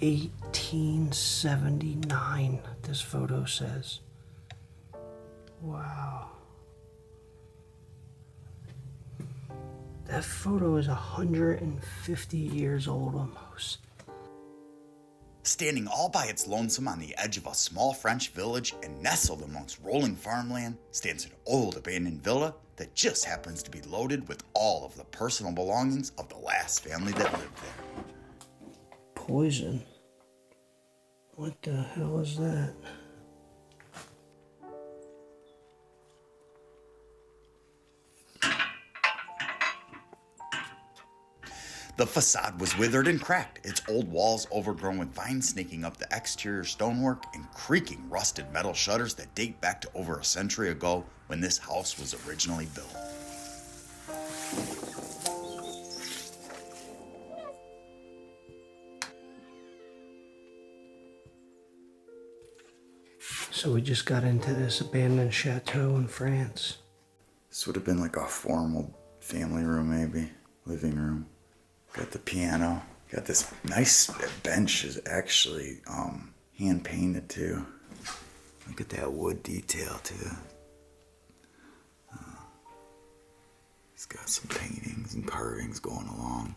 1879, this photo says. Wow. That photo is 150 years old almost. Standing all by its lonesome on the edge of a small French village and nestled amongst rolling farmland stands an old abandoned villa that just happens to be loaded with all of the personal belongings of the last family that lived there. Poison? What the hell is that? The facade was withered and cracked, its old walls overgrown with vines snaking up the exterior stonework and creaking rusted metal shutters that date back to over a century ago when this house was originally built. So we just got into this abandoned chateau in France. This would have been like a formal family room, maybe, living room. Got the piano. Got this nice bench is actually hand painted too. Look at that wood detail too. It's got some paintings and carvings going along.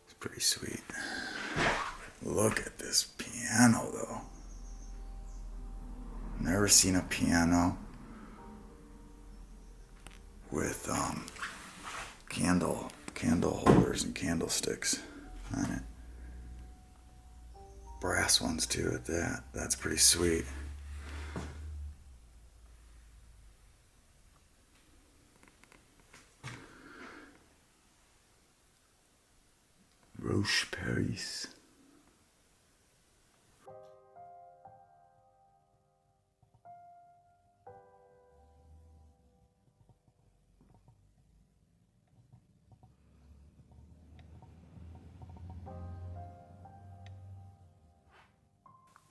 It's pretty sweet. Look at this piano though. Never seen a piano with candle holders and candlesticks on it. Brass ones too at that. That's pretty sweet. Roche Paris.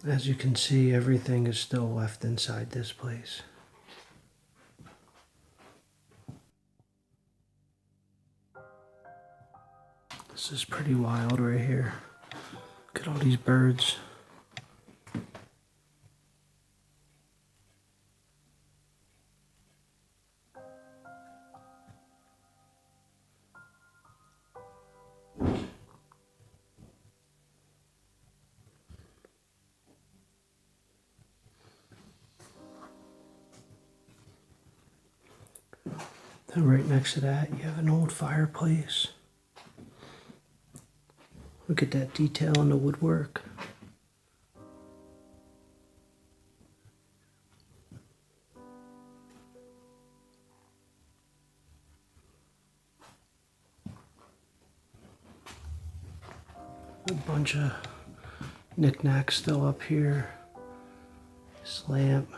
As you can see, everything is still left inside this place. This is pretty wild right here. Look at all these birds. Then right next to that, you have an old fireplace. Look at that detail in the woodwork. A bunch of knickknacks still up here. This lamp.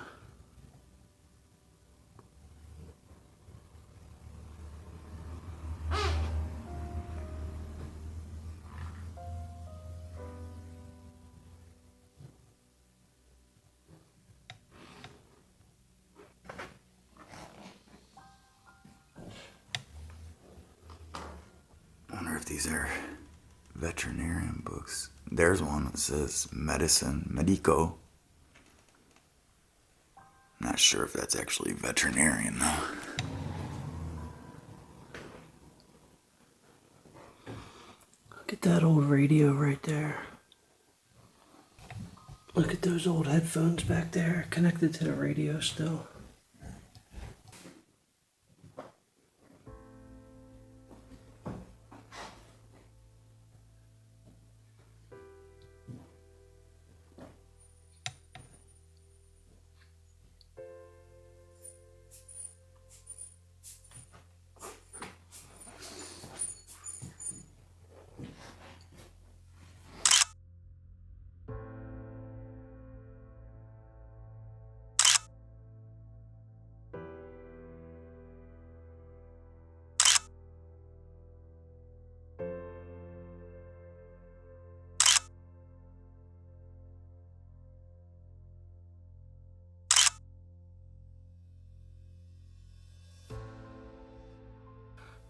I wonder if these are veterinarian books. There's one that says medicine, medico. Not sure if that's actually veterinarian though. Look at that old radio right there. Look at those old headphones back there, connected to the radio still.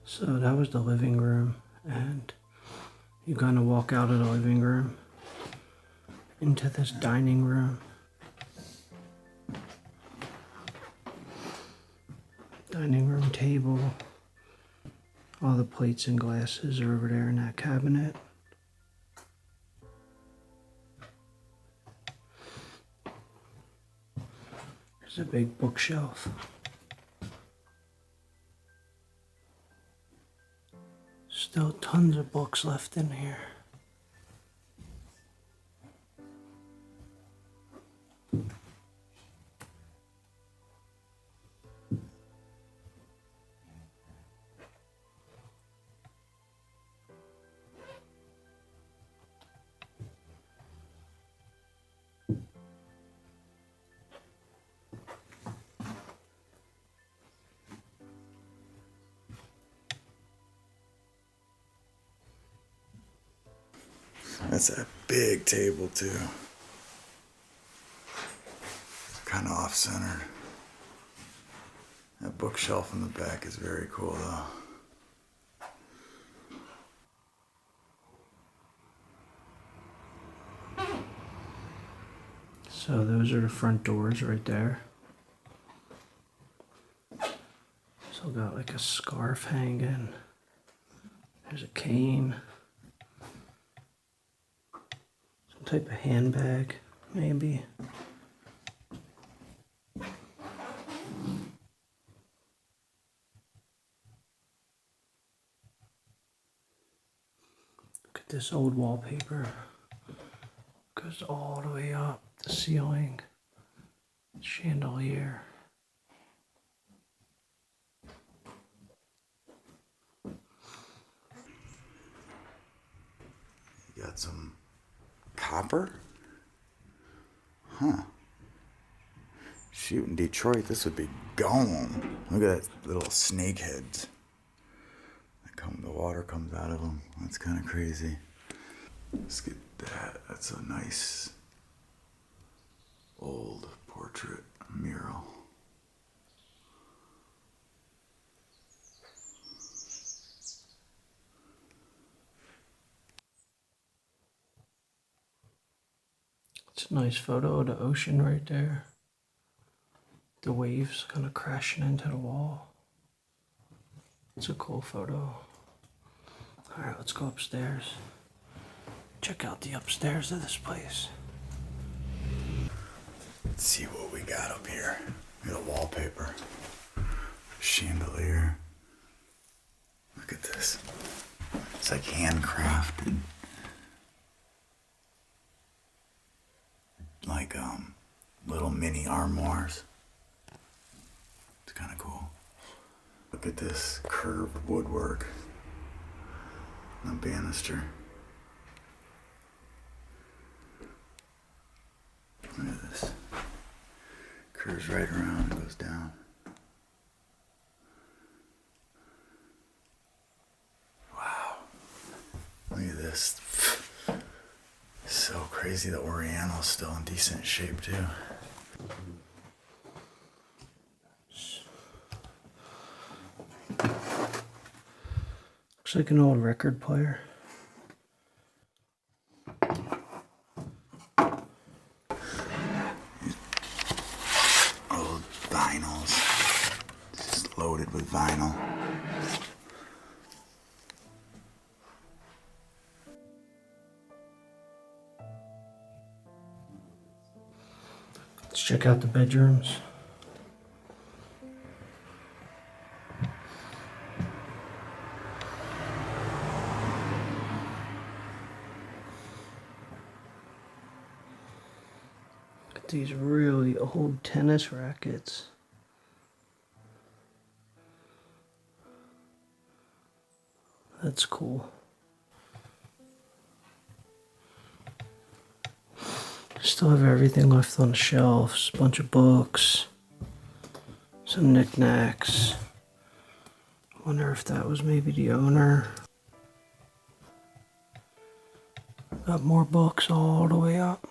So that was the living room, and you're gonna walk out of the living room into this dining room. Dining room table. All the plates and glasses are over there in that cabinet. There's a big bookshelf. Still tons of books left in here. That's a big table too. Kind of off-centered. That bookshelf in the back is very cool though. So those are the front doors right there. Still got like a scarf hanging. There's a cane. Some type of handbag, maybe. Look at this old wallpaper. Goes all the way up the ceiling. Chandelier. You got some copper? Huh. Shoot, in Detroit, this would be gone. Look at that little snake heads. The water comes out of them. That's kind of crazy. Let's get that. That's a nice old portrait mural. It's a nice photo of the ocean right there. The waves kind of crashing into the wall. It's a cool photo. Alright, let's go upstairs. Check out the upstairs of this place. Let's see what we got up here. We got a wallpaper. Chandelier. Look at this. It's like handcrafted. Like little mini armoires. It's kind of cool. Look at this curved woodwork. A banister. Look at this. Curves right around and goes down. Wow. Look at this. So crazy. The Oriental's still in decent shape too. Looks like an old record player. Old vinyls. Just loaded with vinyl. Let's check out the bedrooms. These really old tennis rackets. That's cool. Still have everything left on the shelves. A bunch of books. Some knickknacks. Wonder if that was maybe the owner. Got more books all the way up.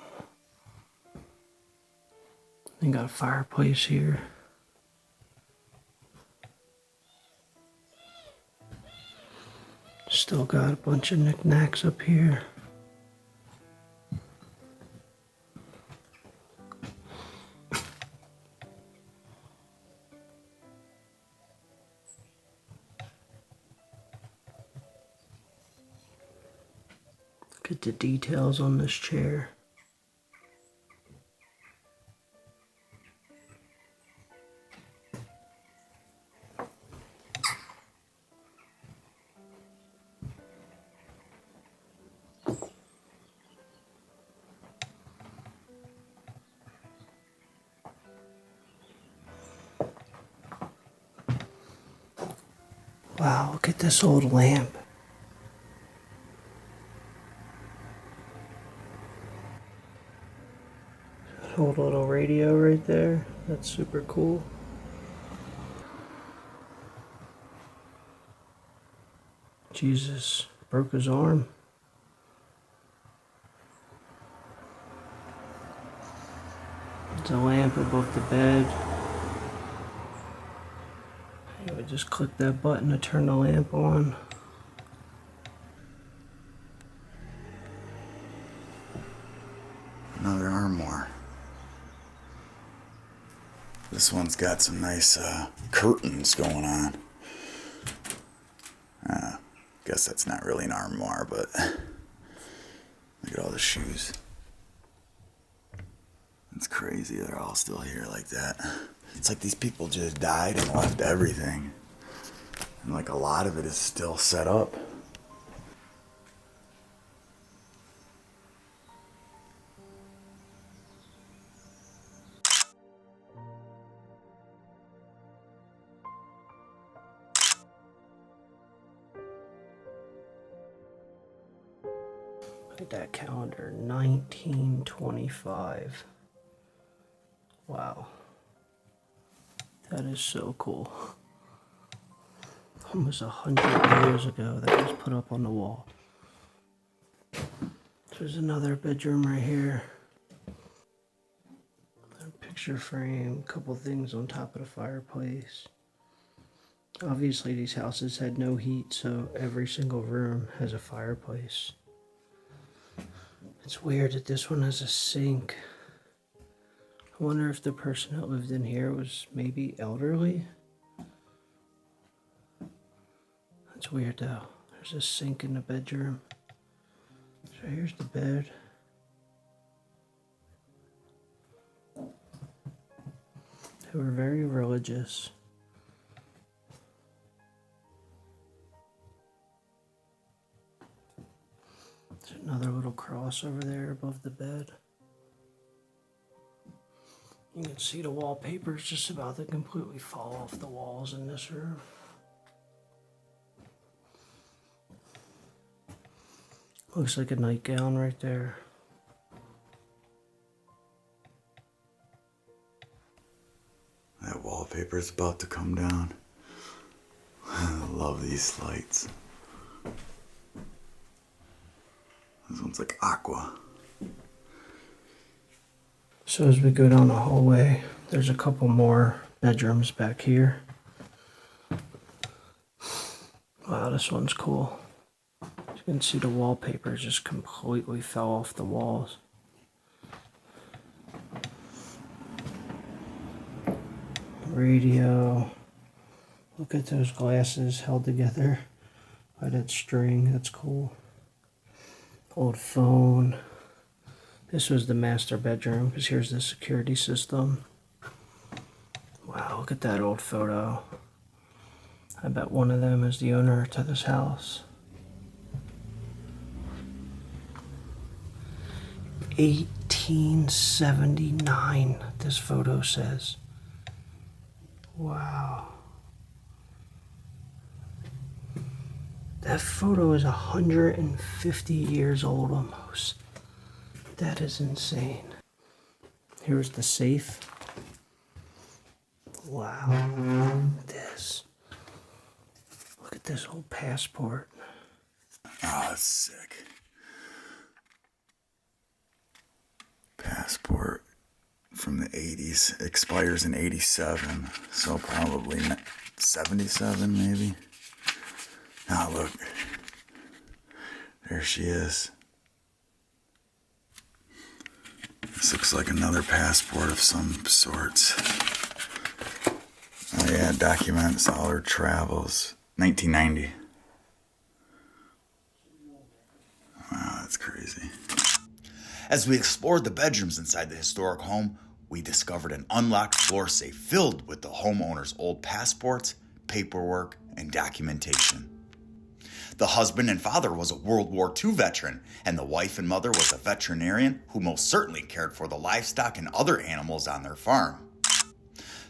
They got a fireplace here. Still got a bunch of knickknacks up here. Look at the details on this chair. Wow, look at this old lamp. Old little radio right there. That's super cool. Jesus broke his arm. There's a lamp above the bed. I would just click that button to turn the lamp on. Another armoire. This one's got some nice curtains going on. Guess that's not really an armoire, but look at all the shoes. It's crazy they're all still here like that. It's like these people just died and left everything. And like a lot of it is still set up. Look at that calendar, 1925. Wow. That is so cool. Almost 100 years ago that was put up on the wall. There's another bedroom right here. Another picture frame, a couple things on top of the fireplace. Obviously these houses had no heat, so every single room has a fireplace. It's weird that this one has a sink. I wonder if the person that lived in here was maybe elderly. That's weird though. There's a sink in the bedroom. So here's the bed. They were very religious. There's another little cross over there above the bed. You can see the wallpaper is just about to completely fall off the walls in this room. Looks like a nightgown right there. That wallpaper's about to come down. I love these lights. This one's like aqua. So as we go down the hallway, there's a couple more bedrooms back here. Wow, this one's cool. You can see the wallpaper just completely fell off the walls. Radio. Look at those glasses held together by that string. That's cool. Old phone. This was the master bedroom, because here's the security system. Wow, look at that old photo. I bet one of them is the owner to this house. 1879, this photo says. Wow. That photo is 150 years old almost. That is insane. Here's the safe. Wow. This. Look at this old passport. Oh, that's sick. Passport from the 80s. Expires in 87. So probably 77 maybe. Ah, look. There she is. This looks like another passport of some sorts. Oh yeah, documents all her travels. 1990. Wow, that's crazy. As we explored the bedrooms inside the historic home, we discovered an unlocked floor safe filled with the homeowner's old passports, paperwork, and documentation. The husband and father was a World War II veteran, and the wife and mother was a veterinarian who most certainly cared for the livestock and other animals on their farm.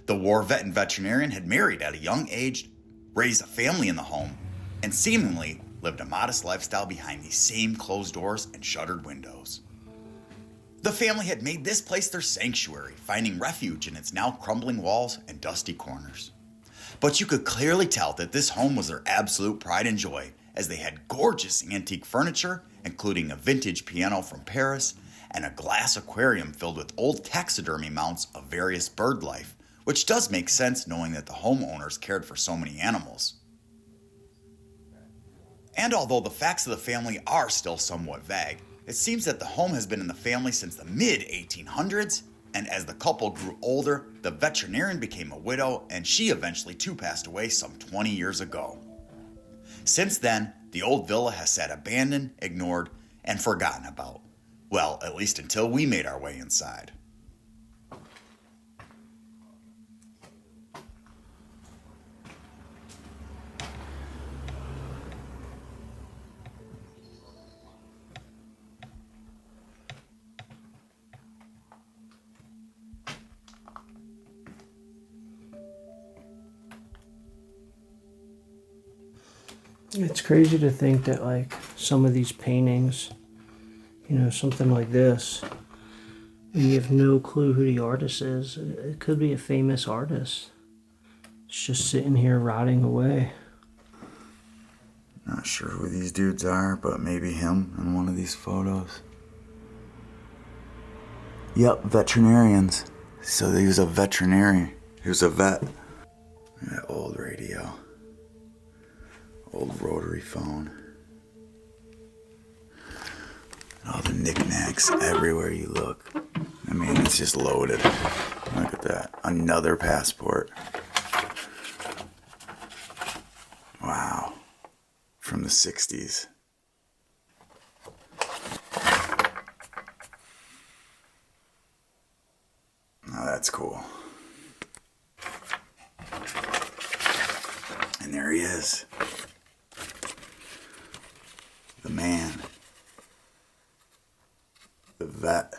The war vet and veterinarian had married at a young age, raised a family in the home, and seemingly lived a modest lifestyle behind these same closed doors and shuttered windows. The family had made this place their sanctuary, finding refuge in its now crumbling walls and dusty corners. But you could clearly tell that this home was their absolute pride and joy, as they had gorgeous antique furniture, including a vintage piano from Paris and a glass aquarium filled with old taxidermy mounts of various bird life, which does make sense knowing that the homeowners cared for so many animals. And although the facts of the family are still somewhat vague, it seems that the home has been in the family since the mid-1800s, and as the couple grew older, the veterinarian became a widow, and she eventually too passed away some 20 years ago. Since then, the old villa has sat abandoned, ignored, and forgotten about. Well, at least until we made our way inside. It's crazy to think that like some of these paintings, something like this, and you have no clue who the artist is. It could be a famous artist. It's just sitting here rotting away. Not sure who these dudes are, but maybe him in one of these photos. Yep, veterinarians. So he was a veterinarian. He was a vet. That old radio. Old rotary phone. All the knickknacks everywhere you look. I mean, it's just loaded. Look at that. Another passport. Wow. From the 60s. Oh, that's cool. And there he is. The man. The vet.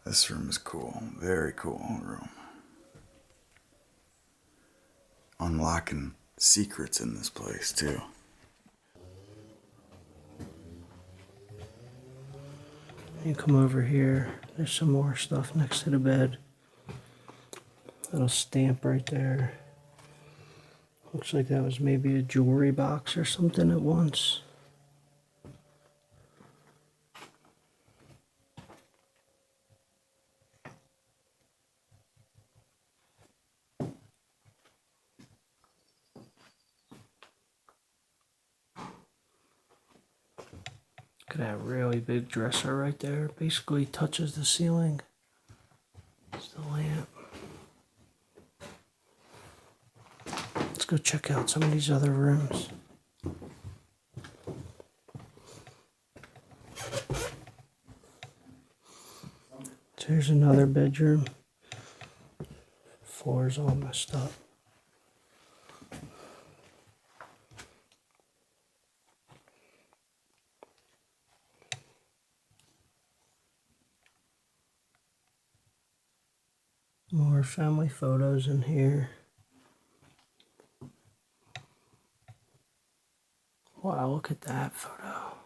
This room is cool. Very cool room. Unlocking secrets in this place, too. You come over here, there's some more stuff next to the bed. Little stamp right there. Looks like that was maybe a jewelry box or something at once. Look at that really big dresser right there. Basically touches the ceiling. It's the lamp. Let's go check out some of these other rooms. So here's another bedroom. Floor's all messed up. More family photos in here. Wow, look at that photo.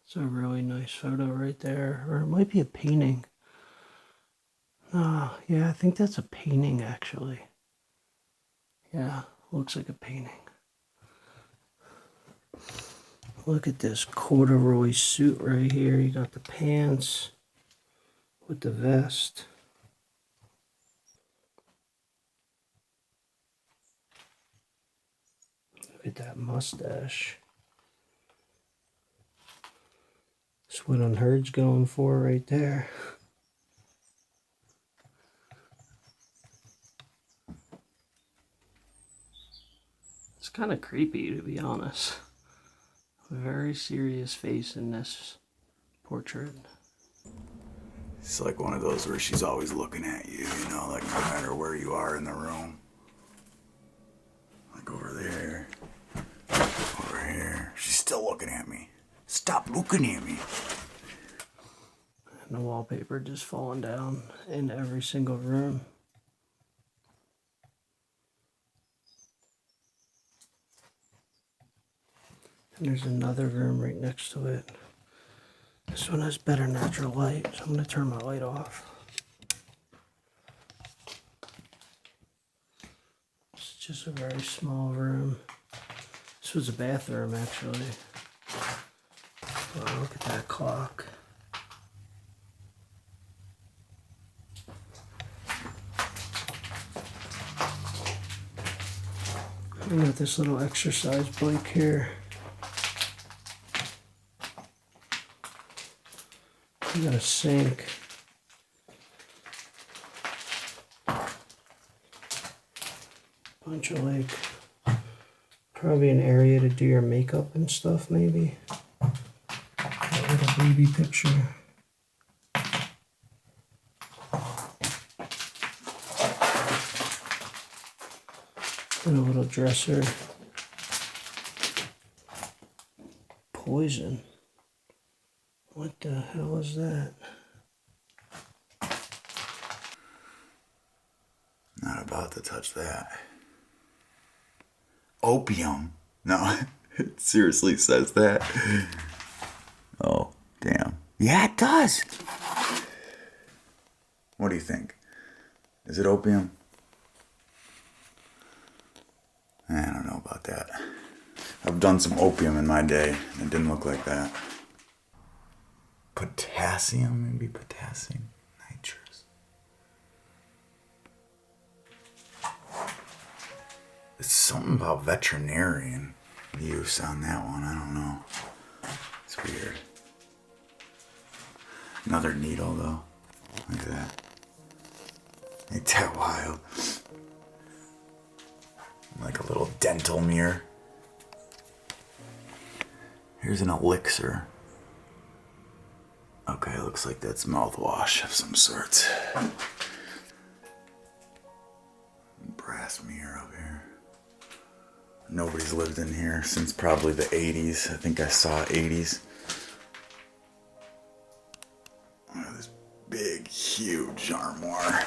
It's a really nice photo right there. Or it might be a painting. Ah, yeah, I think that's a painting actually. Yeah, looks like a painting. Look at this corduroy suit right here. You got the pants with the vest. Look at that mustache. That's what Unheard's going for right there. kind of creepy, to be honest. A very serious face in this portrait. It's like one of those where she's always looking at you, you know, like no matter where you are in the room. Like over there, over here. She's still looking at me. Stop looking at me. And the wallpaper just falling down in every single room. And there's another room right next to it. This one has better natural light, so I'm going to turn my light off. It's just a very small room. This was a bathroom, actually. Oh, look at that clock. I got this little exercise bike here. You got a sink. Bunch of like, probably an area to do your makeup and stuff, maybe. That little baby picture. And a little dresser. Poison. What the hell is that? Not about to touch that. Opium? No, it seriously says that. Oh, damn. Yeah, it does. What do you think? Is it opium? I don't know about that. I've done some opium in my day, and it didn't look like that. Potassium, maybe potassium nitrous. It's something about veterinarian use on that one. I don't know. It's weird. Another needle, though. Look at that. Ain't that wild? Like a little dental mirror. Here's an elixir. Okay, looks like that's mouthwash of some sort. Brass mirror up here. Nobody's lived in here since probably the 80s. I think I saw 80s. Look at this big, huge armoire.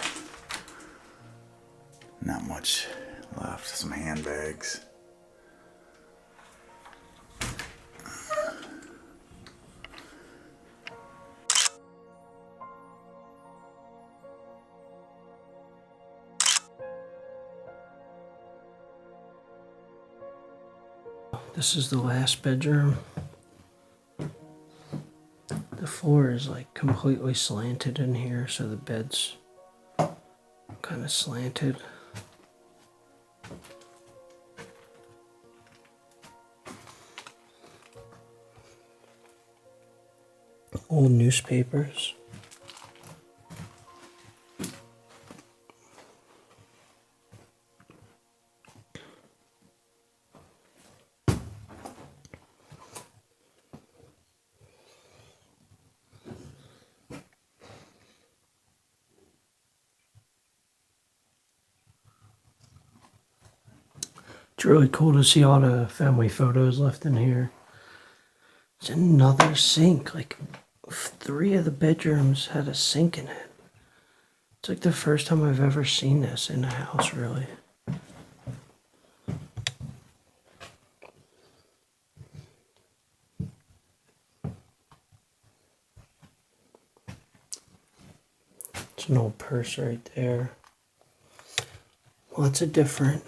Not much left. Some handbags. This is the last bedroom. The floor is like completely slanted in here, so the bed's kind of slanted. Old newspapers. It's really cool to see all the family photos left in here. It's another sink. Like 3 of the bedrooms had a sink in it. It's like the first time I've ever seen this in a house, really. It's an old purse right there. Lots of different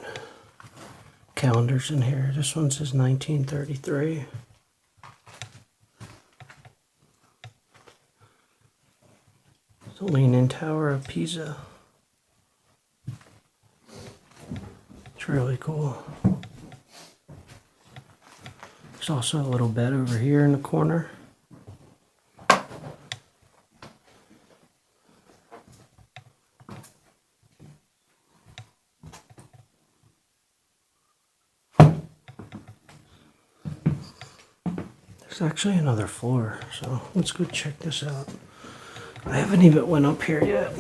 calendars in here. This one says 1933. The Leaning Tower of Pisa. It's really cool. There's also a little bed over here in the corner. There's actually another floor, so let's go check this out. I haven't even went up here yet.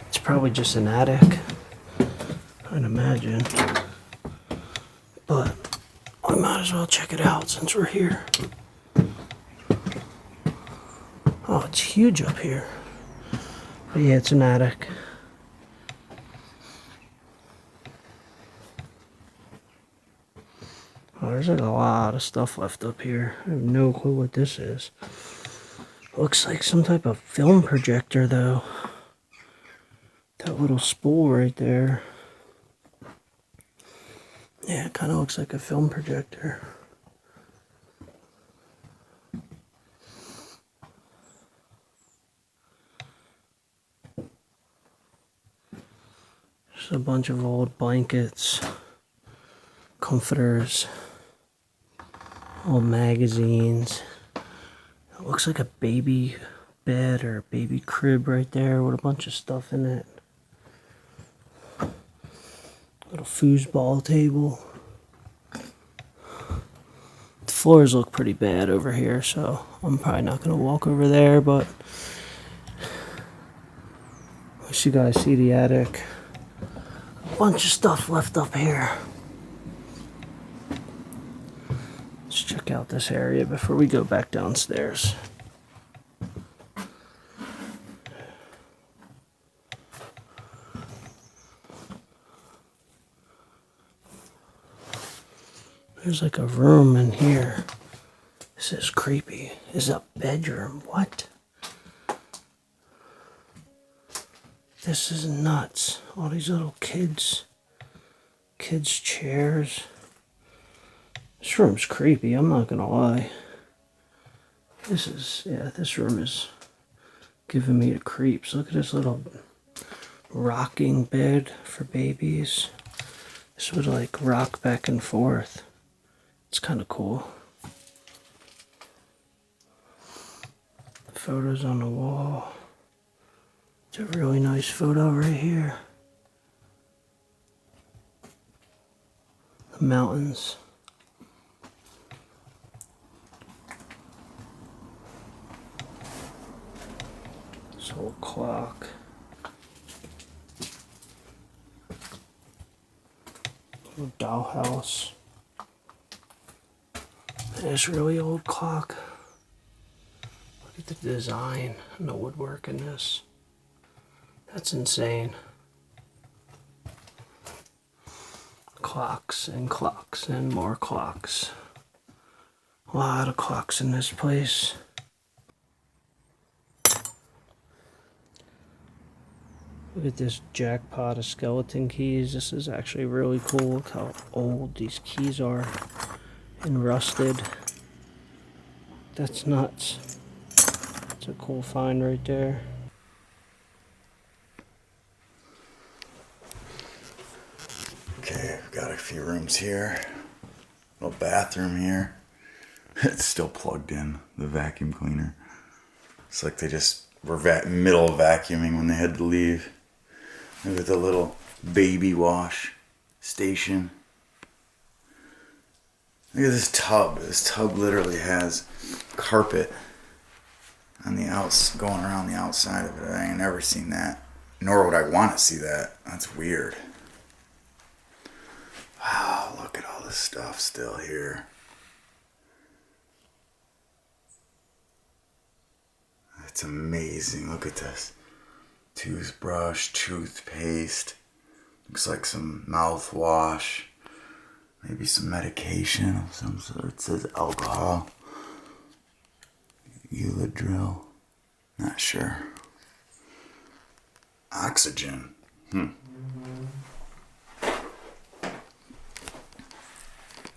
It's probably just an attic, I'd imagine. But I might as well check it out since we're here. Oh, it's huge up here. But yeah, it's an attic. Oh, there's like a lot of stuff left up here. I have no clue what this is. Looks like some type of film projector though. That little spool right there. Yeah, it kind of looks like a film projector. Just a bunch of old blankets, comforters, old magazines. It looks like a baby bed or a baby crib right there with a bunch of stuff in it. Little foosball table. The floors look pretty bad over here, so I'm probably not going to walk over there, but as you guys see the attic, a bunch of stuff left up here. Let's check out this area before we go back downstairs. There's like a room in here. This is creepy. This is a bedroom. What? This is nuts. All these little kids' chairs. This room's creepy, I'm not gonna lie. This room is giving me the creeps. Look at this little rocking bed for babies. This would like rock back and forth. It's kind of cool. Photos on the wall. It's a really nice photo right here. The mountains. This whole clock. Little dollhouse. This really old clock. Look at the design and the woodwork in this. That's insane. Clocks and clocks and more clocks. A lot of clocks in this place. Look at this jackpot of skeleton keys. This is actually really cool. Look how old these keys are and rusted. That's nuts. It's a cool find right there. Okay, I've got a few rooms here. Little bathroom here. It's still plugged in, the vacuum cleaner. It's like they just were middle vacuuming when they had to leave. Look at the little baby wash station. Look at this tub. This tub literally has carpet on the going around the outside of it. I ain't never seen that. Nor would I want to see that. That's weird. Wow, look at all this stuff still here. It's amazing. Look at this. Toothbrush, toothpaste. Looks like some mouthwash. Maybe some medication of some sort. It says alcohol. Withered. Not sure. Oxygen.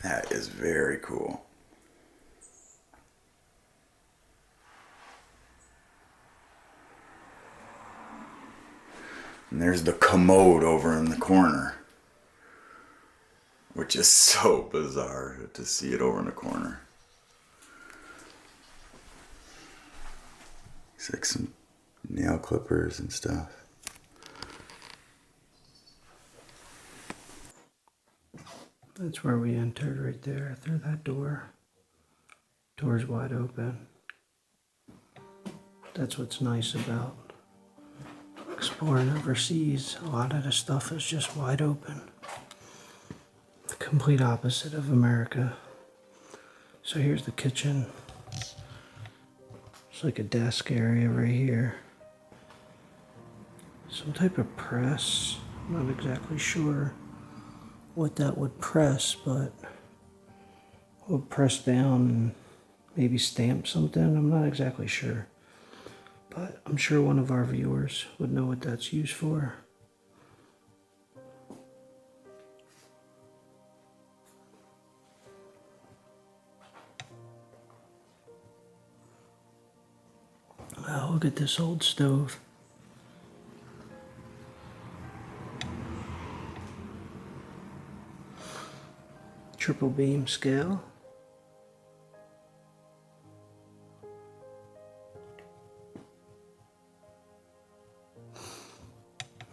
That is very cool. And there's the commode over in the corner, which is so bizarre to see it over in the corner. It's like some nail clippers and stuff. That's where we entered right there through that door. Doors wide open. That's what's nice about exploring overseas. A lot of the stuff is just wide open. The complete opposite of America. So here's the kitchen. It's like a desk area right here. Some type of press. I'm not exactly sure what that would press, but would press down and maybe stamp something. I'm not exactly sure. But I'm sure one of our viewers would know what that's used for. Wow, look at this old stove. Triple beam scale.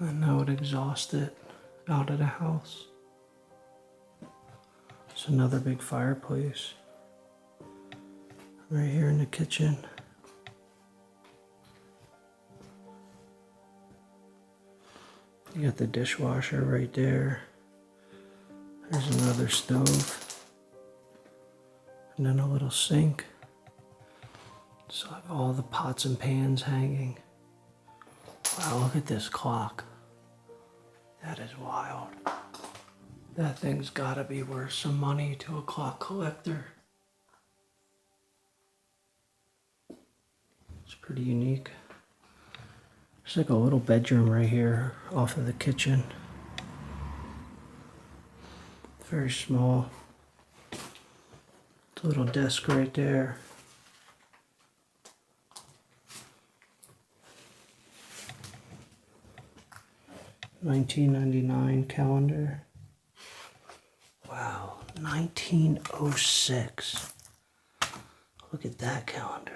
And that would exhaust it out of the house. It's another big fireplace right here in the kitchen. You got the dishwasher right there. There's another stove. And then a little sink. So I have all the pots and pans hanging. Wow, look at this clock. That is wild. That thing's gotta be worth some money to a clock collector. It's pretty unique. There's like a little bedroom right here off of the kitchen. Very small. It's a little desk right there. $19.99 calendar. Wow, 1906. Look at that calendar.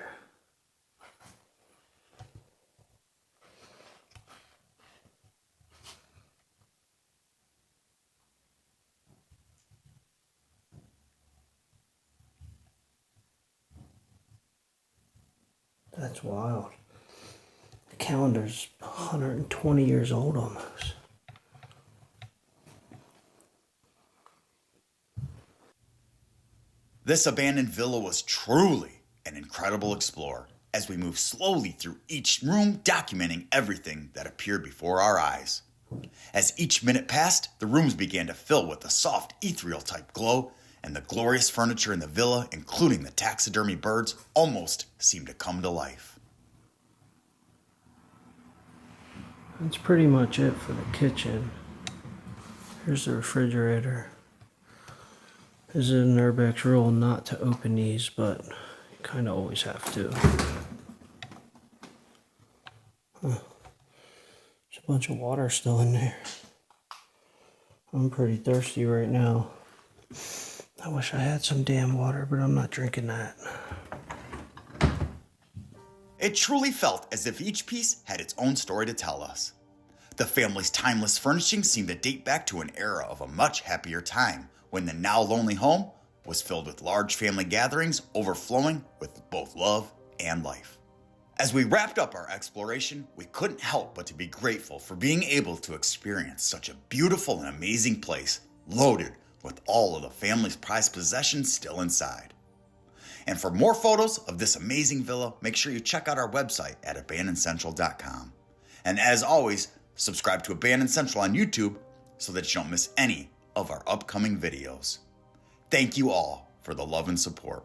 That's wild. The calendar's 120 years old almost. This abandoned villa was truly an incredible explore as we moved slowly through each room, documenting everything that appeared before our eyes. As each minute passed, the rooms began to fill with a soft, ethereal type glow, and the glorious furniture in the villa, including the taxidermy birds, almost seemed to come to life. That's pretty much it for the kitchen. Here's the refrigerator. This is an Urbex rule not to open these, but you kind of always have to. There's a bunch of water still in there. I'm pretty thirsty right now. I wish I had some damn water, but I'm not drinking that. It truly felt as if each piece had its own story to tell us. The family's timeless furnishings seemed to date back to an era of a much happier time, when the now lonely home was filled with large family gatherings overflowing with both love and life. As we wrapped up our exploration, we couldn't help but to be grateful for being able to experience such a beautiful and amazing place, loaded with all of the family's prized possessions still inside. And for more photos of this amazing villa, make sure you check out our website at abandonedcentral.com. And as always, subscribe to Abandoned Central on YouTube so that you don't miss any of our upcoming videos. Thank you all for the love and support.